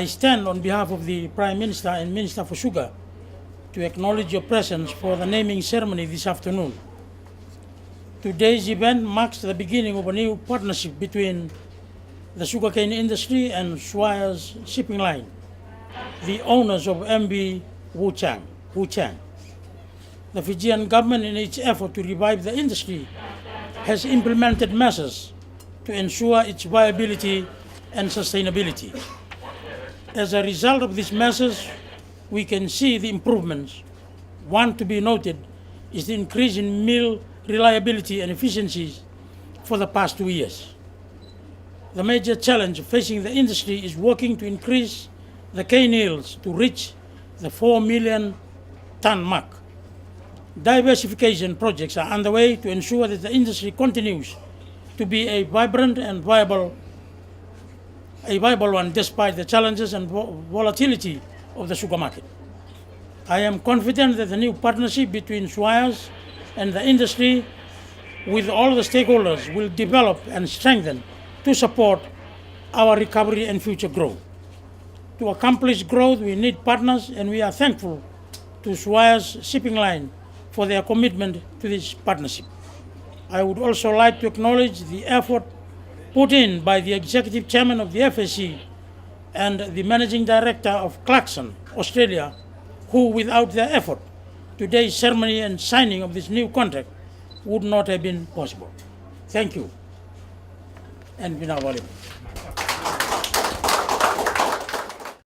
I stand on behalf of the Prime Minister and Minister for Sugar to acknowledge your presence for the naming ceremony this afternoon. Today's event marks the beginning of a new partnership between the sugarcane industry and Swires Shipping Line, the owners of MV WUCHANG. The Fijian government, in its effort to revive the industry, has implemented measures to ensure its viability and sustainability. As a result of these measures, we can see the improvements. One to be noted is the increase in mill reliability and efficiencies for the past 2 years. The major challenge facing the industry is working to increase the cane yields to reach the 4 million ton mark. Diversification projects are underway to ensure that the industry continues to be a vibrant and viable one despite the challenges and volatility of the sugar market. I am confident that the new partnership between Swires and the industry with all the stakeholders will develop and strengthen to support our recovery and future growth. To accomplish growth, we need partners, and we are thankful to Swires Shipping Line for their commitment to this partnership. I would also like to acknowledge the effort put in by the Executive Chairman of the FSC and the Managing Director of Clarkson, Australia, who, without their effort, today's ceremony and signing of this new contract would not have been possible. Thank you. And Vinawali.